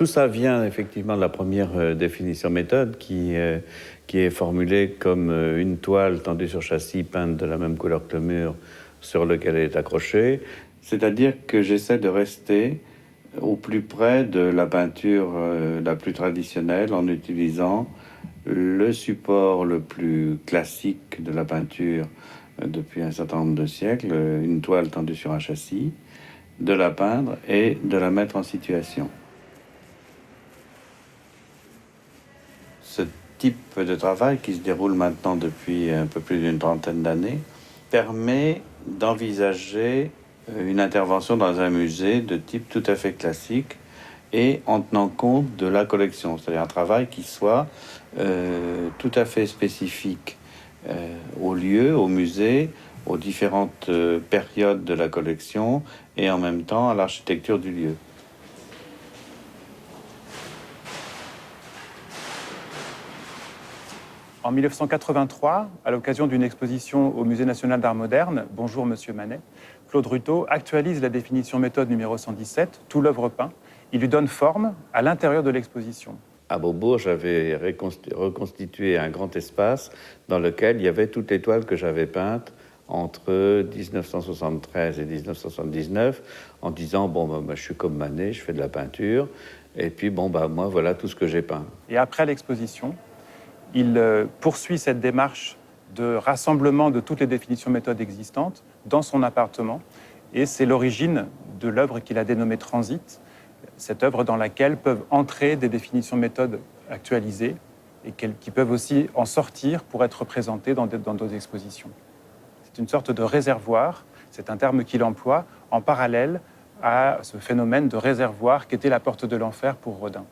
Tout ça vient effectivement de la première définition méthode qui est formulée comme une toile tendue sur châssis peinte de la même couleur que le mur sur lequel elle est accrochée. C'est-à-dire que j'essaie de rester au plus près de la peinture la plus traditionnelle en utilisant le support le plus classique de la peinture depuis un certain nombre de siècles, une toile tendue sur un châssis, de la peindre et de la mettre en situation. Ce type de travail, qui se déroule maintenant depuis un peu plus d'une trentaine d'années, permet d'envisager une intervention dans un musée de type tout à fait classique et en tenant compte de la collection, c'est-à-dire un travail qui soit tout à fait spécifique au lieu, au musée, aux différentes périodes de la collection et en même temps à l'architecture du lieu. En 1983, à l'occasion d'une exposition au Musée national d'art moderne, Bonjour Monsieur Manet, Claude Ruteau actualise la définition méthode numéro 117, tout l'œuvre peint. Il lui donne forme à l'intérieur de l'exposition. À Beaubourg, j'avais reconstitué un grand espace dans lequel il y avait toutes les toiles que j'avais peintes entre 1973 et 1979, en disant, je suis comme Manet, je fais de la peinture, et puis, moi, voilà tout ce que j'ai peint. Et après l'exposition, il poursuit cette démarche de rassemblement de toutes les définitions méthodes existantes dans son appartement, et c'est l'origine de l'œuvre qu'il a dénommée Transit, cette œuvre dans laquelle peuvent entrer des définitions méthodes actualisées et qui peuvent aussi en sortir pour être représentées dans d'autres expositions. C'est une sorte de réservoir, c'est un terme qu'il emploie en parallèle à ce phénomène de réservoir qu'était la porte de l'enfer pour Rodin.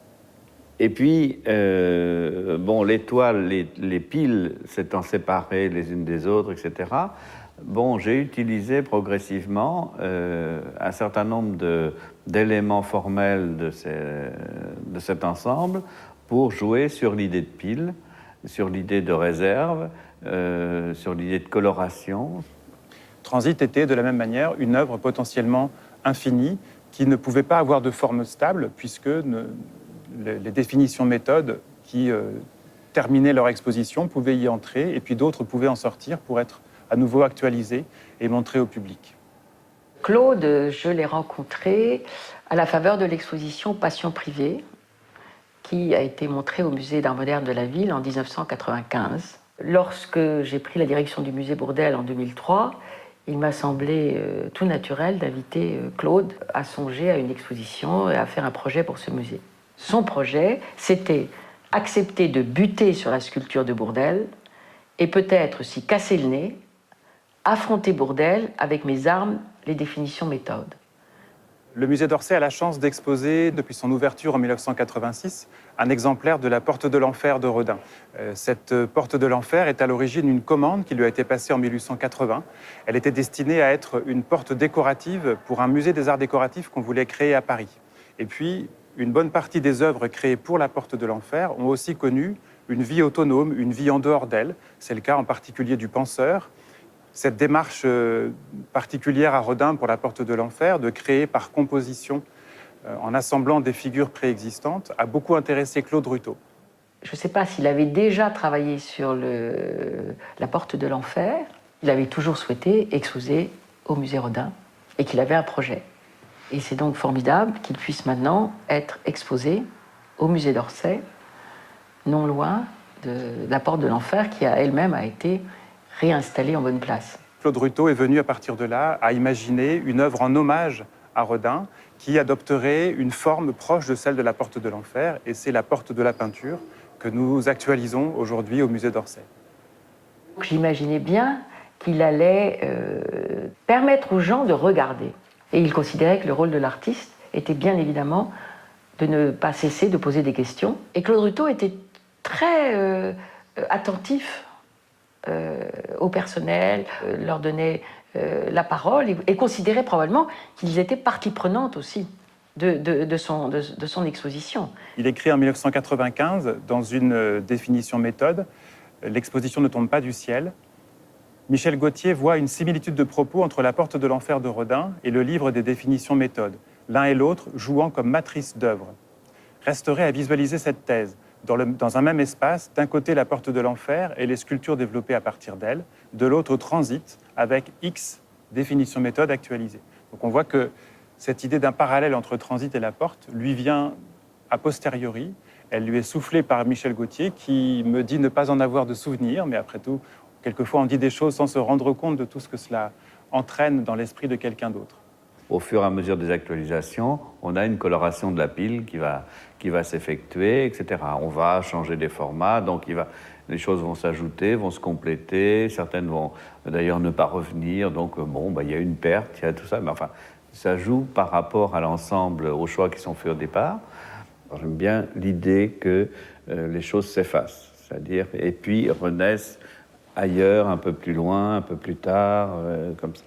Et puis, les toiles, les piles s'étant séparées les unes des autres, etc., j'ai utilisé progressivement un certain nombre d'éléments formels de cet ensemble pour jouer sur l'idée de pile, sur l'idée de réserve, sur l'idée de coloration. Transit était de la même manière une œuvre potentiellement infinie qui ne pouvait pas avoir de forme stable puisque les définitions méthodes qui terminaient leur exposition pouvaient y entrer et puis d'autres pouvaient en sortir pour être à nouveau actualisées et montrées au public. Claude, je l'ai rencontré à la faveur de l'exposition Passion privée qui a été montrée au musée d'art moderne de la ville en 1995. Lorsque j'ai pris la direction du musée Bourdelle en 2003, il m'a semblé tout naturel d'inviter Claude à songer à une exposition et à faire un projet pour ce musée. Son projet, c'était accepter de buter sur la sculpture de Bourdelle et peut-être s'y casser le nez, affronter Bourdelle avec mes armes, les définitions méthodes. Le musée d'Orsay a la chance d'exposer, depuis son ouverture en 1986, un exemplaire de la porte de l'enfer de Rodin. Cette porte de l'enfer est à l'origine une commande qui lui a été passée en 1880. Elle était destinée à être une porte décorative pour un musée des arts décoratifs qu'on voulait créer à Paris. Et puis, une bonne partie des œuvres créées pour la porte de l'enfer ont aussi connu une vie autonome, une vie en dehors d'elle. C'est le cas en particulier du penseur. Cette démarche particulière à Rodin pour la porte de l'enfer, de créer par composition, en assemblant des figures préexistantes, a beaucoup intéressé Claude Ruteau. Je ne sais pas s'il avait déjà travaillé sur la porte de l'enfer. Il avait toujours souhaité exposer au musée Rodin et qu'il avait un projet. Et c'est donc formidable qu'il puisse maintenant être exposé au musée d'Orsay, non loin de la porte de l'enfer qui elle-même a été réinstallée en bonne place. Claude Ruteau est venu à partir de là à imaginer une œuvre en hommage à Rodin qui adopterait une forme proche de celle de la porte de l'enfer, et c'est la porte de la peinture que nous actualisons aujourd'hui au musée d'Orsay. J'imaginais bien qu'il allait permettre aux gens de regarder. Et il considérait que le rôle de l'artiste était bien évidemment de ne pas cesser de poser des questions. Et Claude Ruteau était très attentif au personnel, leur donnait la parole et considérait probablement qu'ils étaient partie prenante aussi de son exposition. Il écrit en 1995, dans une définition méthode, « L'exposition ne tombe pas du ciel ». Michel Gauthier voit une similitude de propos entre la porte de l'enfer de Rodin et le livre des définitions méthodes, l'un et l'autre jouant comme matrice d'œuvre. resterait à visualiser cette thèse. Dans un même espace, d'un côté la porte de l'enfer et les sculptures développées à partir d'elle, de l'autre transit avec X définition méthode actualisée. Donc on voit que cette idée d'un parallèle entre transit et la porte lui vient a posteriori. Elle lui est soufflée par Michel Gauthier qui me dit ne pas en avoir de souvenir, mais après tout, quelquefois on dit des choses sans se rendre compte de tout ce que cela entraîne dans l'esprit de quelqu'un d'autre. Au fur et à mesure des actualisations, on a une coloration de la pile qui va s'effectuer, etc. On va changer des formats, donc les choses vont s'ajouter, vont se compléter, certaines vont d'ailleurs ne pas revenir, donc il y a une perte, il y a tout ça, mais enfin, ça joue par rapport à l'ensemble, aux choix qui sont faits au départ. Alors, j'aime bien l'idée que les choses s'effacent, c'est-à-dire, et puis renaissent ailleurs, un peu plus loin, un peu plus tard, comme ça.